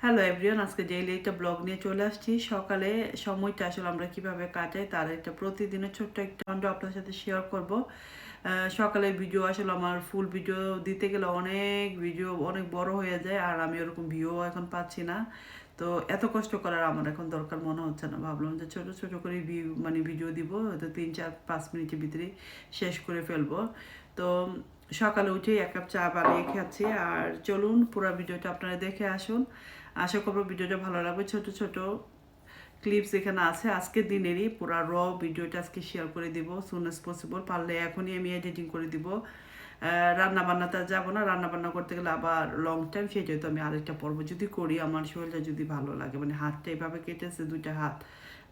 Hello everyone, আজকে daily একটা blog নিয়ে চলে আসছি। সকালে সময়টা আসলে আমরা কিভাবে কাটাই তার একটা প্রতিদিনের ছোট্ট একটা খণ্ড আপনার সাথে শেয়ার করব। সকালে ভিডিও আসলে আমার ফুল ভিডিও দিতে গেলে অনেক বড় হয়ে যায়, আর আমি ওরকম ভিউ এখন পাচ্ছি না। তো এত কষ্ট করার আমার এখন দরকার মনে হচ্ছে না। ভাবলাম যে ছোট ছোট করে ভিডিও দিব, তো 3-4-5 মিনিটের ভিতরে শেষ করে ফেলবো। তো সকালে উঠে এক কাপ চা বানিয়ে খাচ্ছি। আর চলুন পুরো ভিডিওটা আপনারা দেখে আসুন। আশা করবো ভিডিওটা ভালো লাগবে। ছোট ছোট ক্লিপস এখানে আছে আজকের দিনেরই, পুরো ভিডিওটা আজকে শেয়ার করে দিব সুন অ্যাজ পসিবল। পারলে এখনই আমি এডিটিং করে দিব। রান্না বান্নাতে যাবো না, রান্না বান্না করতে গেলে আবার লং টাইম, সেই যেহেতু আমি আরেকটা পর্ব যদি করি, আমার শরীরটা যদি ভালো লাগে, মানে হাতটা এভাবে কেটেছে, দুইটা হাত,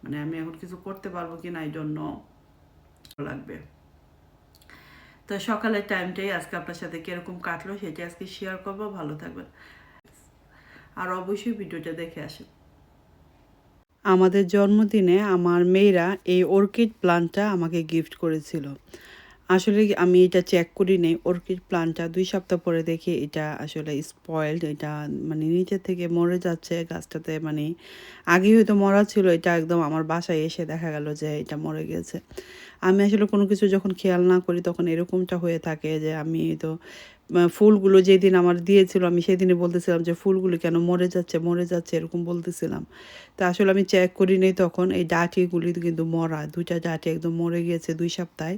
মানে আমি এখন কিছু করতে পারবো কি না এই জন্য লাগবে। তো সকালের টাইমটাই আজকে আপনার সাথে কিরকম কাটলো সেটা আজকে শেয়ার করবো। ভালো থাকবেন আর অবশ্যই ভিডিওটা দেখে আসুন। আমাদের জন্মদিনে আমার মেয়েরা এই অর্কিড প্লান্টটা আমাকে গিফট করেছিল। আসলে আমি এটা চেক করি নাই, অর্কিড প্লান্টটা 2 সপ্তাহ পরে দেখি এটা আসলে স্পয়েলড, এটা মানে নিচে থেকে মরে যাচ্ছে গাছটাতে, মানে আগে হয়তো মরা ছিল, এটা একদম আমার বাসায় এসে দেখা গেল যে এটা মরে গেছে। আমি আসলে কোনো কিছু যখন খেয়াল না করি তখন এরকমটা হয়ে থাকে যে আমি তো ফুলগুলো যেদিন আমার দিয়েছিল আমি সেদিনে বলতেছিলাম যে ফুলগুলো কেন মরে যাচ্ছে এরকম বলতেছিলাম। তা আসলে আমি চেক করি নাই তখন, এই ডাঁটিগুলি কিন্তু মরা, 2টা ডাঁটি একদম মরে গিয়েছে 2 সপ্তাহে।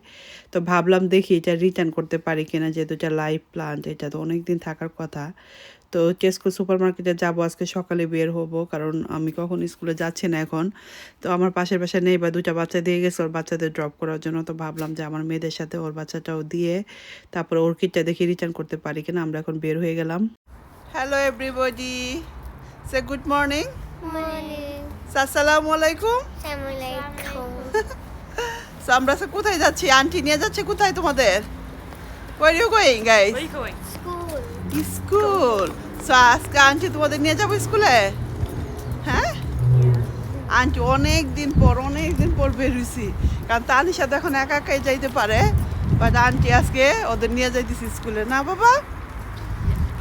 তো ভাবলাম দেখি এটা রিটার্ন করতে পারি কিনা, যেহেতু এটা লাইভ প্লান্ট, এটা তো অনেক দিন থাকার কথা। তো টেস্কো সুপার মার্কেটে যাবো আজকে সকালে, বের হব, কারণ আমি কখন স্কুলে যাচ্ছি না এখন। তো আমার পাশের বাসায় নেই বা 2টা বাচ্চা দিয়ে গেছে ওর বাচ্চাদের ড্রপ করার জন্য। তো ভাবলাম যে আমার মেয়েদের সাথে ওর বাচ্চাটাও দিয়ে তারপরে অর্কিডটা দেখি রিটার্ন করতে পারি কিনা। আমরা এখন বের হয়ে গেলাম। হ্যালো এভরিবডি, সে গুড মর্নিং। Morning. আসসালামু আলাইকুম। Assalamualaikum. সো আমরা কোথায় যাচ্ছি? আন্টি নিয়ে যাচ্ছে কোথায় তোমাদের? Where are you going guys? Where are you going? School. School. So আজকে আন্টি তোমাদের নিয়ে যাবো স্কুলে, হ্যাঁ? আন্টি অনেক দিন পর বেরোইছি, কারণ তানির সাথে এখন একা একাই যাইতে পারে, বাট আন্টি আজকে ওদের নিয়ে যাইতেছি স্কুলে, না বাবা?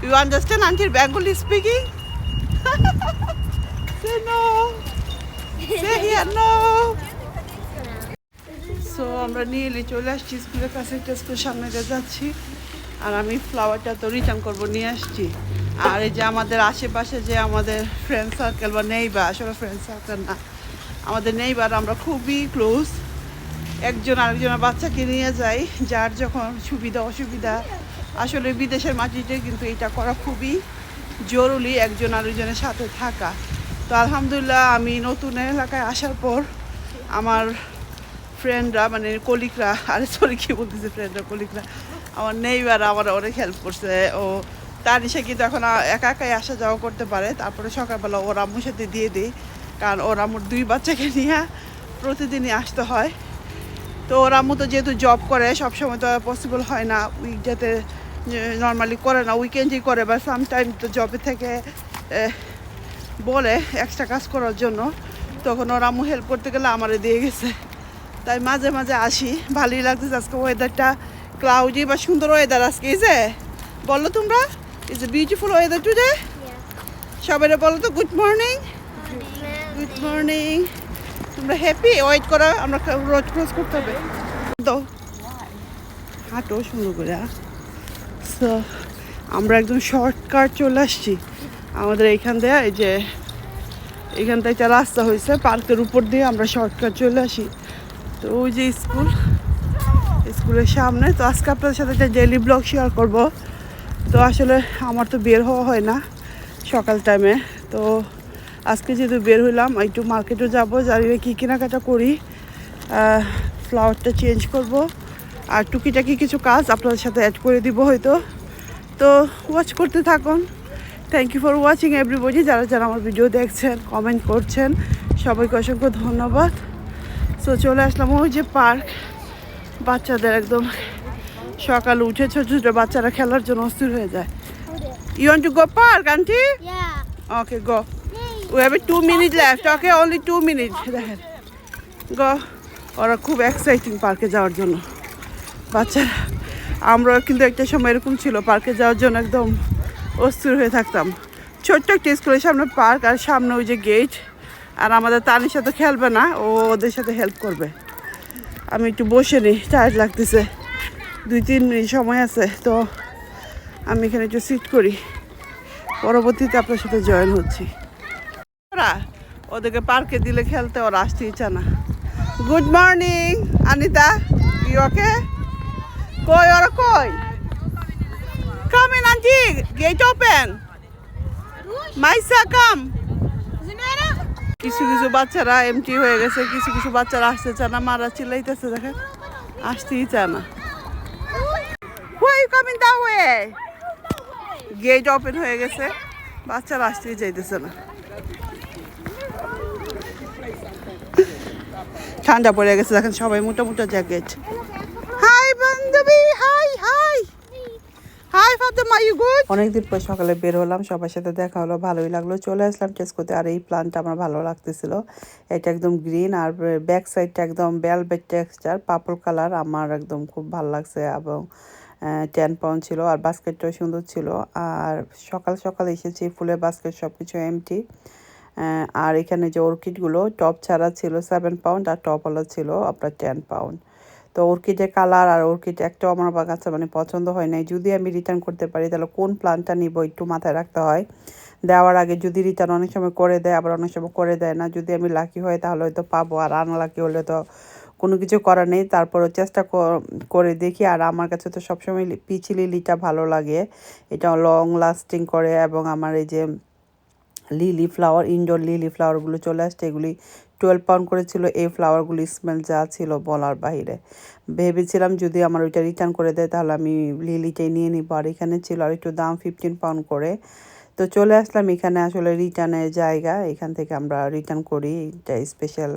ইউ আন্ডারস্ট্যান্ড আন্টির বেঙ্গলি স্পিকিং? সে নো, সে হিয়ার নো। সো আমরা নিয়ে চলে আসছি স্কুলের কাছে, স্কুলের সামনে দিয়ে যাচ্ছি। আর আমি ফ্লাওয়ারটা তো রিটার্ন করবো, নিয়ে আসছি। আর এই যে আমাদের আশেপাশে যে আমাদের ফ্রেন্ড সার্কেল বা নেইবার, আসলে ফ্রেন্ড সার্কেল না, আমাদের নেইবার, আমরা খুবই ক্লোজ। একজন আরেকজনের বাচ্চাকে নিয়ে যাই, যার যখন সুবিধা অসুবিধা। আসলে বিদেশের মাটিতে কিন্তু এটা করা খুবই জরুরি, একজন আরেকজনের সাথে থাকা। তো আলহামদুলিল্লাহ আমি নতুন এলাকায় আসার পর আমার ফ্রেন্ডরা, মানে কলিগরা, আরে সরি কী বলতেছে, ফ্রেন্ডরা কলিগরা, আমার নেইবার আমার অনেক হেল্প করছে। ও তার সে কিন্তু এখন একা একাই আসা যাওয়া করতে পারে। তারপরে সকালবেলা ওর আম্মুর সাথে দিয়ে দিই, কারণ ওর আম্মুর 2 বাচ্চাকে নিয়ে প্রতিদিনই আসতে হয়। তো ওর আম্মু তো যেহেতু জব করে, সবসময় তো পসিবল হয় না, উইকডেতে নর্মালি করে না, উইকেন্ডই করে, বা সামটাইম তো জবে থেকে বলে এক্সট্রা কাজ করার জন্য। তখন ওর আম্মু হেল্প করতে গেলে আমারে দিয়ে গেছে, তাই মাঝে মাঝে আসি। ভালোই লাগতেছে আজকে ওয়েদারটা, ক্লাউডি বা সুন্দর ওয়েদার আজকে। এই যে বলো তোমরা, is a beautiful weather today. সবাই বলো তো গুড মর্নিং। Good morning. তোমরা হ্যাপি? ওয়েট করো, আমরা রোড ক্রস করতে হবে তো, হাঁটো সুন্দর করে। সো আমরা একদম শর্টকাট চলে আসছি আমাদের এইখান দিয়ে, এই যে এখান থেকে রাস্তা হয়েছে পার্কের উপর দিয়ে, আমরা শর্টকাট চলে আসি। তো ওই যে স্কুল, স্কুলের সামনে। তো আজকে আপনাদের সাথে একটা ডেইলি ব্লগ শেয়ার করব। তো আসলে আমার তো বের হওয়া হয় না সকাল টাইমে, তো আজকে যেহেতু বের হইলাম, একটু মার্কেটও যাবো, জানি না কী কেনাকাটা করি, ফ্লাওয়ারটা চেঞ্জ করব, আর টুকিটাকি কিছু কাজ আপনাদের সাথে অ্যাড করে দিব হয়তো। তো ওয়াচ করতে থাকুন। Thank you for watching everybody, যারা যারা আমার ভিডিও দেখছেন, কমেন্ট করছেন, সবাইকে অসংখ্য ধন্যবাদ। সো চলে আসলাম ওই যে পার্ক, বাচ্চাদের একদম সকাল উঠে ছোটো ছোটো বাচ্চারা খেলার জন্য অস্থির হয়ে যায়। You want to go park aunty? Yeah. Okay go, we have 2 minutes left. Okay, only 2 minutes. দেখেন গো, ওরা খুব এক্সাইটিং পার্কে যাওয়ার জন্য বাচ্চারা। আমরা কিন্তু একটা সময় এরকম ছিল, পার্কে যাওয়ার জন্য একদম অস্থির হয়ে থাকতাম। ছোট্ট একটা স্কুলের সামনে পার্ক আর সামনে ওই যে গেট। আর আমাদের তানির সাথে খেলবে না, ও ওদের সাথে হেল্প করবে। আমি একটু বসে নিই, টায়ার্ড লাগতেছে, 2-3 মিনিট সময় আছে, তো আমি এখানে একটু সিট করি, পরবর্তীতে আপনার সাথে জয়েন হচ্ছি। ওরা ওদেরকে পার্কে দিলে খেলতে ওরা আসতে ইচ্ছা না। Good morning Anita, you okay? কই ওরা কই? Come in aunty, gate open. Maisa come. কিছু কিছু বাচ্চারা এমটি হয়ে গেছে, কিছু কিছু বাচ্চারা আসতে চায় না, মারা চিল্লাইতেছে, দেখেন আসতেই চায় না। Why you coming that way? Gate open হয়ে গেছে, বাচ্চারা আসতেই চাইতেছে না। ঠান্ডা পড়ে গেছে, দেখেন সবাই মোটা মোটা জ্যাকেট। হাই বান্ধবী, hi hi hi Fatema, you good? অনেকদিন পর সকালে বের হলাম, সবার সাথে দেখা হলো, ভালোই লাগলো। চলে আসলাম টেস্কোতে। আর এই প্ল্যানটা আমার ভালো লাগতেছিল, এটা একদম গ্রিন আর ব্যাক সাইডটা একদম ভেলভেট টেক্সচার, পার্পল কালার, আমার একদম খুব ভালো লাগছে। এবং 10 পাউন্ড ছিল, আর বাস্কেটটাও সুন্দর ছিল। আর সকাল সকাল এসেছি, ফুলের বাস্কেট সব কিছু এমটি। আর এখানে যে অর্কিডগুলো টপ ছাড়া ছিল 7 পাউন্ড, আর টপওয়ালা ছিল আপনার 10 পাউন্ড। তো অর্কিডের কালার আর অর্কিড একটাও আমার কাছে মানে পছন্দ হয় নাই। যদি আমি রিটার্ন করতে পারি তাহলে কোন প্ল্যানটা নিব একটু মাথায় রাখতে হয়। দেওয়ার আগে যদি রিটার্ন অনেক সময় করে দেয়, আবার অনেক সময় করে দেয় না। যদি আমি লাকি হয় তাহলে হয়তো পাবো, আর আনলাকি হলে তো কোনো কিছু করার নেই। তারপরও চেষ্টা করে দেখি। আর আমার কাছে তো সবসময় পিচ লিলিটা ভালো লাগে, এটা লং লাস্টিং করে। এবং আমার এই যে লিলি ফ্লাওয়ার, ইনডোর লিলি ফ্লাওয়ারগুলো চলে আসছে, এগুলি 12 পাউন্ড করেছিল। এই ফ্লাওয়ারগুলি স্মেল যা ছিল বলার বাইরে। ভেবেছিলাম যদি আমার ওইটা রিটার্ন করে দেয় তাহলে আমি লিলিটাই নিয়ে নিব। আর এখানে ছিল আর একটু দাম 15 পাউন্ড করে। তো চলে আসলাম এখানে, আসলে রিটার্নের জায়গা, এখান থেকে আমরা রিটার্ন করি, এটা স্পেশাল।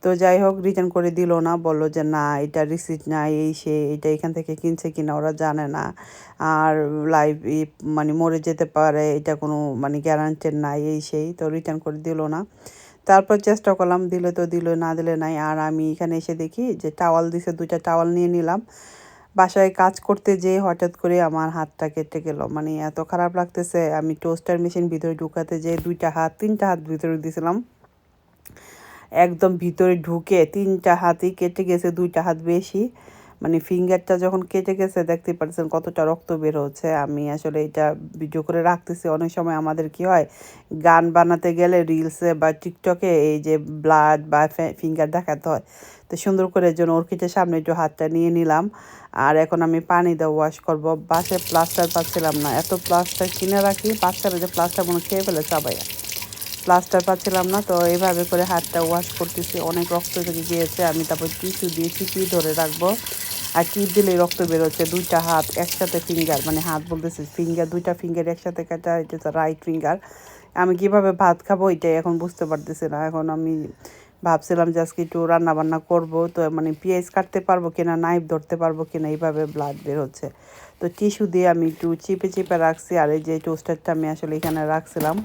তো যাই হোক, রিটার্ন করে দিল না, বললো যে না এটা রিসিট নাই, এই সে এটা এখান থেকে কিনছে কিনা ওরা জানে না, আর লাইভ মানে মরে যেতে পারে, এটা কোনো মানে গ্যারান্টেড নাই, এই সেই। তো রিটার্ন করে দিল না। তারপর চেষ্টা করলাম, দিলে তো দিল, না দিলে নাই। আর আমি এখানে এসে দেখি যে টাওয়াল দিছে, 2টা টাওয়াল নিয়ে নিলাম। বাসায় কাজ করতে যেয়ে হঠাৎ করে আমার হাতটা কেটে গেল, মানে এত খারাপ লাগতেছে। আমি টোস্টার মেশিন ভিতরে ঢুকাতে যেয়ে 3টা হাত ভিতরে দিয়েছিলাম, একদম ভিতরে ঢুকে 3টা হাতই কেটে গেছে, 2টা হাত বেশি। মানে ফিঙ্গারটা যখন কেটে গেছে দেখতে পাচ্ছেন কতটা রক্ত বের হচ্ছে। আমি আসলে এটা ভিডিও করে রাখতেছি। অনেক সময় আমাদের কি হয়, গান বানাতে গেলে রিলসে বা টিকটকে এই যে ব্লাড বা ফিঙ্গার দেখাতে হয়। তো সুন্দর করে এর জন্য অর্কিডের সামনে একটু হাতটা নিয়ে নিলাম। আর এখন আমি পানি দিয়ে ওয়াশ করব। বাসায় প্লাস্টার পাচ্ছিলাম না, এত প্লাস্টার কিনে রাখি, বাচ্চারা যে প্লাস্টার মনে খেয়ে ফেলে সবাই, প্লাস্টার পাচ্ছিলাম না। তো এইভাবে করে হাতটা ওয়াশ করতেছি, অনেক রক্ত থেকে গিয়েছে। আমি তারপর টিস্যু দিয়ে চিপিয়ে ধরে রাখবো, আর টিপ দিলেই রক্ত বেরোচ্ছে। 2টা হাত একসাথে, ফিঙ্গার মানে হাত বলতেছি ফিঙ্গার, 2টা ফিঙ্গার একসাথে কাটা, এটা রাইট ফিঙ্গার। আমি কিভাবে ভাত খাবো এটাই এখন বুঝতে পারতেছি না। এখন আমি ভাবছিলাম যে আজকে একটু রান্না বান্না করবো, তো মানে পেঁয়াজ কাটতে পারবো কিনা, নাইফ ধরতে পারবো কিনা, এইভাবে ব্লাড বের হচ্ছে। তো টিস্যু দিয়ে আমি একটু চিপে চিপে রাখছি। আর এই যে টোস্টারটা আমি আসলে এখানে রাখছিলাম,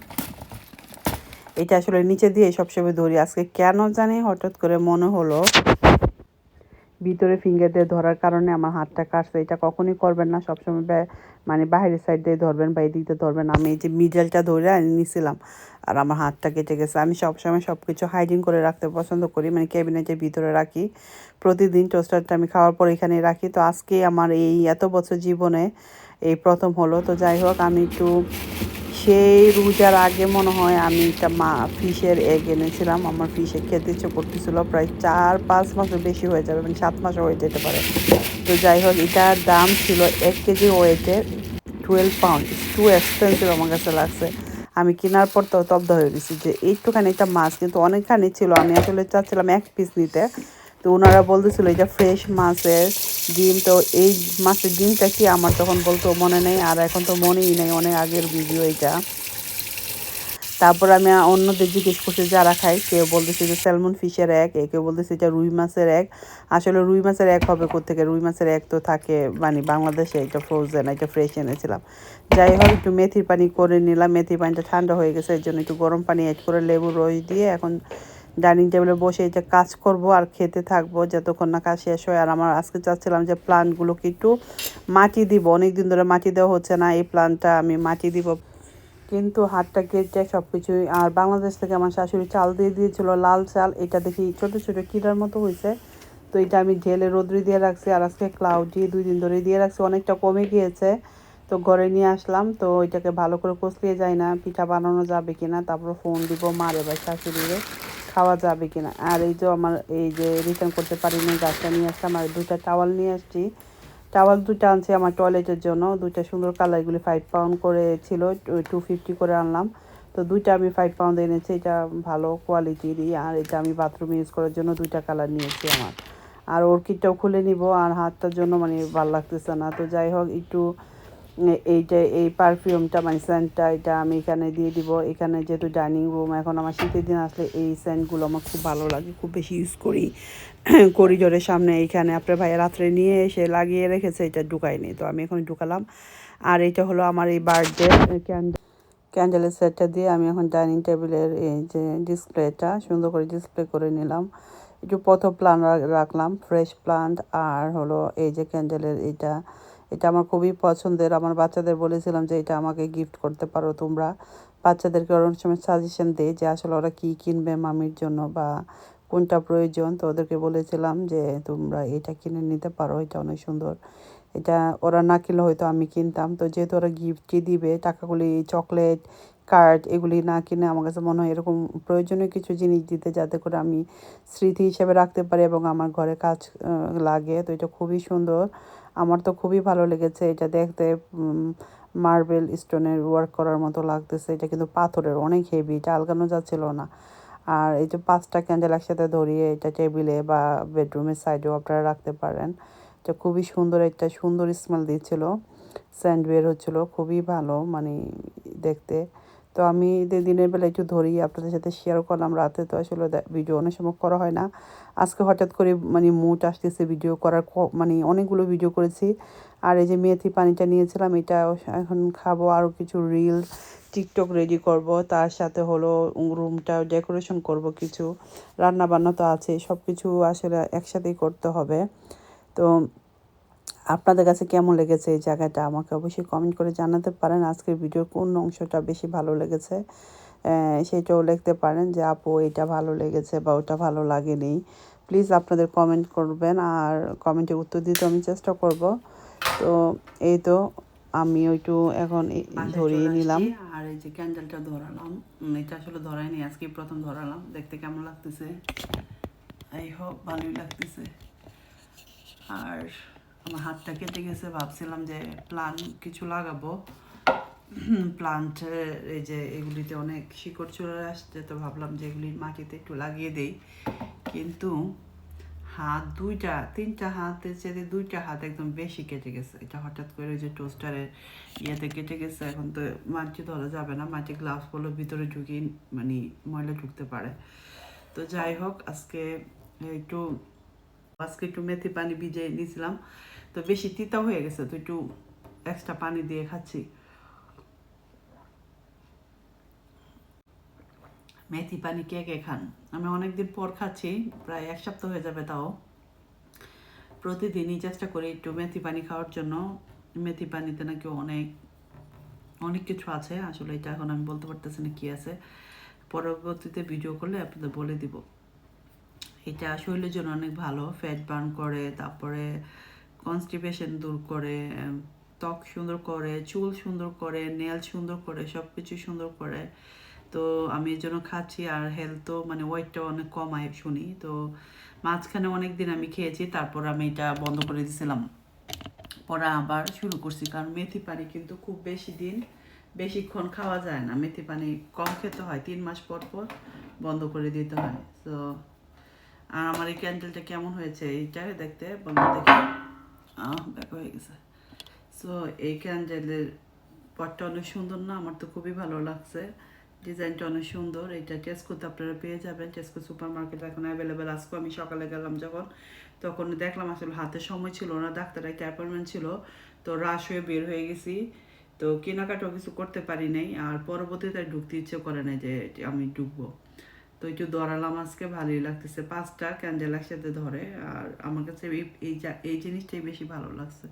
এটা আসলে নিচে দিয়ে সবসময় ধরি। আজকে কেন জানি হঠাৎ করে মনে হলো ভিতরে ফিঙ্গার দিয়ে ধরার কারণে আমার হাতটা কাটছে। এটা কখনই করবেন না, সবসময় মানে বাইরের সাইড দিয়ে ধরবেন বা এদিক দিয়ে ধরবেন। আমি এই যে মিডলটা ধরে নিয়েছিলাম আর আমার হাতটা কেটে গেছে। আমি সবসময় সব কিছু হাইডিং করে রাখতে পছন্দ করি, মানে ক্যাবিনেটের ভিতরে রাখি। প্রতিদিন টোস্টারটা আমি খাওয়ার পর এখানে রাখি। তো আজকে আমার এই এত বছর জীবনে এই প্রথম হলো। তো যাই হোক, আমি একটু সেই রোজার আগে মনে হয় আমি একটা ফিশের এগ এনেছিলাম। আমার ফিশে খেতে ইচ্ছে করতেছিল, প্রায় 4-5 মাসের বেশি হয়ে যাবে, মানে 7 মাসও হয়ে যেতে পারে। তো যাই হোক, এটার দাম ছিল 1 কেজি ওয়েটে 12 পাউন্ড। টু এক্সপেন্সিভ আমার কাছে লাগছে। আমি কেনার পর তো তব্দ হয়ে গেছি যে একটুখানি একটা মাছ, কিন্তু অনেকখানি ছিল। আমি আসলে চাচ্ছিলাম 1 পিস নিতে। তো ওনারা বলতেছিল এটা ফ্রেশ মাছের ডিম। তো এই মাছের ডিমটা কি আমার তখন বলতো মনে নেই, আর এখন তো মনেই নেই, অনেক আগের ভিডিও এটা। তারপর আমি অন্যদের জিজ্ঞেস করছি যারা খাই, কেউ বলতেছে যে স্যালমন ফিশের এক, কেউ বলতেছে এটা রুই মাছের এক। আসলে রুই মাছের এক হবে কোত্থেকে, রুই মাছের এক তো থাকে মানে বাংলাদেশে, এটা ফ্রোজেন, এটা ফ্রেশ এনেছিলাম। যাই হোক, একটু মেথির পানি করে নিলাম। মেথির পানিটা ঠান্ডা হয়ে গেছে, এর জন্য একটু গরম পানি অ্যাড করে লেবুর রস দিয়ে এখন ডাইনিং টেবিলে বসে এটা কাজ করব আর খেতে থাকবো যতক্ষণ না কাজ শেষ হয়। আর আমার আজকে চাচ্ছিলাম যে প্লান্টগুলোকে একটু মাটি দিব, অনেক দিন ধরে মাটি দেওয়া হচ্ছে না, এই প্লান্টটা আমি মাটি দিব। কিন্তু হাতটা কেটে সব কিছুই। আর বাংলাদেশ থেকে আমার শাশুড়ি চাল দিয়ে দিয়েছিল, লাল চাল। এটা দেখি ছোট ছোট কিরার মতো হয়েছে। তো এটা আমি ঢেলে রোদ্রে দিয়ে রাখছি, আর আজকে ক্লাউডি 2 দিন ধরে দিয়ে রাখছি, অনেকটা কমে গিয়েছে। তো ঘরে নিয়ে আসলাম, তো ওইটাকে ভালো করে কষলিয়ে যায় না, পিঠা বানানো যাবে কিনা, তারপর ফোন দিব মারে বা শাশুড়িরে খাওয়া যাবে কিনা। আর এই যে আমার এই যে রিটার্ন করতে পারিনি গাছটা নিয়ে আসলাম, আর 2টা টাওয়াল নিয়ে আসছি। টাওয়াল 2টা আনছি আমার টয়লেটের জন্য, 2টা সুন্দর কালার, এগুলি 5 পাউন্ড করে ছিল, 250 করে আনলাম। তো 2টা আমি 5 পাউন্ড এনেছি, এটা ভালো কোয়ালিটিরই। আর এটা আমি বাথরুমে ইউজ করার জন্য 2টা কালার নিয়েছি আমার। আর অর্কিডটাও খুলে নিব, আর হাতটার জন্য মানে ভালো লাগতেছে না। তো যাই হোক, একটু এইটা এই পারফিউমটা মানে সেন্টটা এটা আমি এখানে দিয়ে দিব। এখানে যেহেতু ডাইনিং রুম, এখন আমার শীতের দিন আসলে এই সেন্টগুলো আমার খুব ভালো লাগে, খুব বেশি ইউজ করি। করিডোরের সামনে এইখানে আপনার ভাইয়া রাত্রে নিয়ে এসে লাগিয়ে রেখেছে, এটা ঢুকাইনি, তো আমি এখন ঢুকালাম। আর এটা হলো আমার এই বার্থডে ক্যান্ডেলের সেটটা দিয়ে আমি এখন ডাইনিং টেবিলের এই যে ডিসপ্লেটা সুন্দর করে ডিসপ্লে করে নিলাম। একটু পথ প্লান্ট রাখলাম, ফ্রেশ প্লান্ট। আর হলো এই যে ক্যান্ডেলের এটা, এটা আমার খুবই পছন্দের। আমার বাচ্চাদের বলেছিলাম যে এটা আমাকে গিফট করতে পারো তোমরা। বাচ্চাদেরকে অনেক সময় সাজেশন দেয় যে আসলে ওরা কী কিনবে মামির জন্য বা কোনটা প্রয়োজন। তো ওদেরকে বলেছিলাম যে তোমরা এটা কিনে নিতে পারো, এটা অনেক সুন্দর। এটা ওরা না কিনলে হয়তো আমি কিনতাম। তো যেহেতু ওরা গিফটই দিবে, টাকাগুলি চকলেট কার্ড এগুলি না কিনে আমার কাছে মনে হয় এরকম প্রয়োজনীয় কিছু জিনিস দিতে, যাতে করে আমি স্মৃতি হিসেবে রাখতে পারি এবং আমার ঘরে কাজ লাগে। তো এটা খুবই সুন্দর, আমার তো খুবই ভালো লেগেছে। এটা দেখতে মার্বেল স্টোনের ওয়ার্ক করার মতো লাগতেছে। এটা কিন্তু পাথরের, অনেক হেভি, এটা আলগানো যাচ্ছিল না। আর এই যে 5টা ক্যান্ডেল একসাথে ধরিয়ে এটা টেবিলে বা বেডরুমের সাইডেও আপনারা রাখতে পারেন। এটা খুবই সুন্দর, একটা সুন্দর স্মেল দিচ্ছিল, স্যান্ড বের হচ্ছিলো, খুবই ভালো মানে দেখতে। তো আমি দিনের বেলা একটু ধরি আপনাদের সাথে শেয়ার করলাম, রাতে তো আসলে ভিডিও অনেক সময় করা হয় না। আজকে হঠাৎ করে মানে মুড আসতেছে ভিডিও করার, মানে অনেকগুলো ভিডিও করেছি। আর এই যে মেথি পানিটা নিয়েছিলাম, এটা এখন খাবো, আরও কিছু রিল টিকটক রেডি করব, তার সাথে হলো রুমটা ডেকোরেশন করব, কিছু রান্না বান্না তো আছে, সব কিছু আসলে একসাথেই করতে হবে। তো আপনাদের কাছে কেমন লেগেছে এই জায়গাটা আমাকে অবশ্যই কমেন্ট করে জানাতে পারেন। আজকের ভিডিওর কোন অংশটা বেশি ভালো লেগেছে সেটাও লিখতে পারেন যে আপু এটা ভালো লেগেছে বা ওটা ভালো লাগেনি। প্লিজ আপনাদের কমেন্ট করবেন, আর কমেন্টের উত্তর দিতে আমি চেষ্টা করব। তো এই তো আমি একটু এখন ধরিয়ে নিলাম, আর এই যে ক্যান্ডেলটা ধরালাম। এটা আসলে ধরাইনি, আজকে প্রথম ধরালাম। দেখতে কেমন লাগতেছে? আই হোপ ভালোই লাগতেছে। আর আমার হাতটা কেটে গেছে, ভাবছিলাম যে প্লান্ট কিছু লাগাবো। প্লান্টের এই যে এগুলিতে অনেক শিকড় চলে আসছে, তো ভাবলাম যে এগুলি মাটিতে একটু লাগিয়ে দেই। কিন্তু হাত 3টা হাতের চেয়ে 2টা হাত একদম বেশি কেটে গেছে। এটা হঠাৎ করে ওই যে টোস্টারের ইয়েতে কেটে গেছে। এখন তো মাটি ধরা যাবে না, মাটি গ্লাভস বলে ভিতরে ঢুকি মানে ময়লা ঢুকতে পারে। তো যাই হোক, আজকে একটু মেথি পানি ভিজিয়ে নিয়েছিলাম, তো বেশি তিতা হয়ে গেছে, তো একটু এক্সট্রা পানি দিয়ে খাচ্ছি। মেথি পানি কে কে খান? আমি অনেকদিন পর খাচ্ছি, প্রায় 1 সপ্তাহ হয়ে যাবে। তাও প্রতিদিনই চেষ্টা করি একটু মেথি পানি খাওয়ার জন্য। মেথি পানিতে নাকি অনেক অনেক কিছু আছে, আসলে এটা এখন আমি বলতে পারতেছি না কি আছে, পরবর্তীতে ভিডিও করলে আপনাদের বলে দিব। এটা শরীরের জন্য অনেক ভালো, ফ্যাট বার্ন করে, তারপরে কনস্টিপেশন দূর করে, ত্বক সুন্দর করে, চুল সুন্দর করে, নেল সুন্দর করে, সব কিছু সুন্দর করে। তো আমি এর জন্য খাচ্ছি, আর হেলথও মানে ওয়েটটাও অনেক কমায় শুনি। তো মাঝখানে অনেক দিন আমি খেয়েছি, তারপর আমি এটা বন্ধ করে দিয়েছিলাম, পরে আবার শুরু করছি। কারণ মেথি পানি কিন্তু খুব বেশিক্ষণ খাওয়া যায় না, মেথি পানি কম খেতে হয়, 3 মাস পর পর বন্ধ করে দিতে হয়। তো আর আমার এই ক্যান্ডেলটা কেমন হয়েছে এইটা দেখতে বন্ধ দেখে ব্যাক হয়ে গেছে। সো এই ক্যান্ডেলের পটটা অনেক সুন্দর না? আমার তো খুবই ভালো লাগছে, ডিজাইনটা অনেক সুন্দর। এটা টেস্কোতে আপনারা পেয়ে যাবেন, টেস্কো সুপার মার্কেট এখন অ্যাভেলেবেল। আজকে আমি সকালে গেলাম যখন, তখন দেখলাম আসলে হাতে সময় ছিল না, ডাক্তারের একটা অ্যাপয়েন্টমেন্ট ছিল, তো রাশ হয়ে বের হয়ে গেছি, তো কেনাকাটাও কিছু করতে পারি নাই। আর পরবর্তীতে ঢুকতে ইচ্ছে করে না যে আমি ঢুকবো। তো একটু ধরালাম আজকে, ভালোই লাগতেছে। 5টা ক্যান্ডেল একসাথে ধরে, আর আমার কাছে এই জিনিসটাই বেশি ভালো লাগছে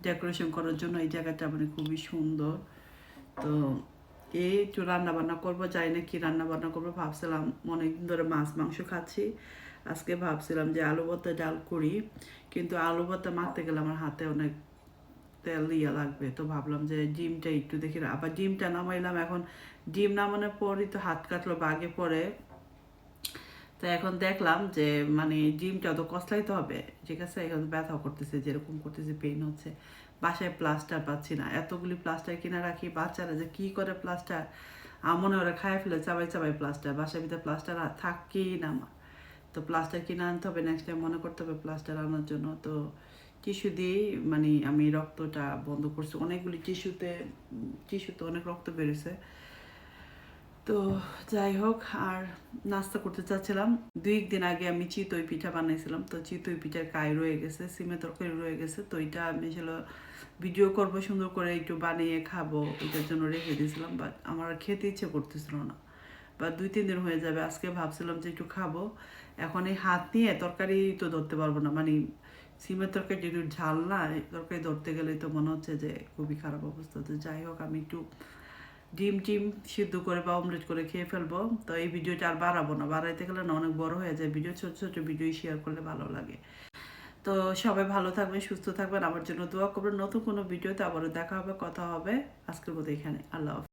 ডেকোরেশন করার জন্য। এই জায়গাটা মানে খুবই সুন্দর। তো এই একটু রান্না বান্না করবো, জানি না কি রান্না বান্না করবো। ভাবছিলাম অনেকদিন ধরে মাছ মাংস খাচ্ছি, আজকে ভাবছিলাম যে আলু ভর্তা ডাল করি, কিন্তু আলু ভর্তা মাখতে গেলে আমার হাতে অনেক তেল ইয়া লাগবে। তো ভাবলাম যে ডিমটা একটু দেখি, আবার ডিমটা নামাইলাম। এখন ডিম নামানোর পরই তো হাত কাটলো বা আগে পরে। তো এখন দেখলাম যে মানে ডিমটা তো কষলাইতে হবে, ঠিক আছে। এখন ব্যথা করতেছে, যেরকম করতেছে, পেইন হচ্ছে। বাসায় প্লাস্টার পাচ্ছি না, এতগুলি প্লাস্টার কিনে রাখি। বাচ্চারা যে কি করে প্লাস্টার, মনে ওরা খায় ফেলে চাবাই চাবাই প্লাস্টার। বাসার ভিতরে প্লাস্টার থাকেই না আমার। তো প্লাস্টার কিনে আনতে হবে, নেক্সট টাইম মনে করতে হবে প্লাস্টার আনার জন্য। তো টিস্যু দিয়ে মানে আমি রক্তটা বন্ধ করছি। অনেকগুলি টিস্যুতে অনেক রক্ত বেরোছে। তো যাই হোক, আর নাস্তা করতে চাচ্ছিলাম। 2 দিন আগে আমি চিতই পিঠা বানাইছিলাম, তো চিতই পিঠার কাই রয়ে গেছে, সিমের তরকারি রয়ে গেছে। তো এটা আমি আসলে ভিডিও করবো, সুন্দর করে একটু বানিয়ে খাবো, এটার জন্য রেখে দিয়েছিলাম। বাট আমার আর খেতে ইচ্ছে করতেছিল না, বা 2-3 দিন হয়ে যাবে। আজকে ভাবছিলাম যে একটু খাবো। এখন এই হাত নিয়ে তরকারি তো ধরতে পারবো না, মানে সিমের তরকারি যেহেতু ঝাল না, এই তরকারি ধরতে গেলে তো মনে হচ্ছে যে খুবই খারাপ অবস্থা। তো যাই হোক, আমি একটু ডিম টিম সিদ্ধ করে বা অমলেট করে খেয়ে ফেলবো। তো এই ভিডিওটা আর বাড়াবো না, বাড়াইতে গেলে না অনেক বড় হয়ে যায় ভিডিও। ছোট ছোট ভিডিও শেয়ার করলে ভালো লাগে। তো সবাই ভালো থাকবেন, সুস্থ থাকবেন, আমার জন্য দোয়া করবেন। নতুন কোনো ভিডিওতে আবারও দেখা হবে, কথা হবে। আজকের মতো এখানে, আল্লাহ হাফেজ।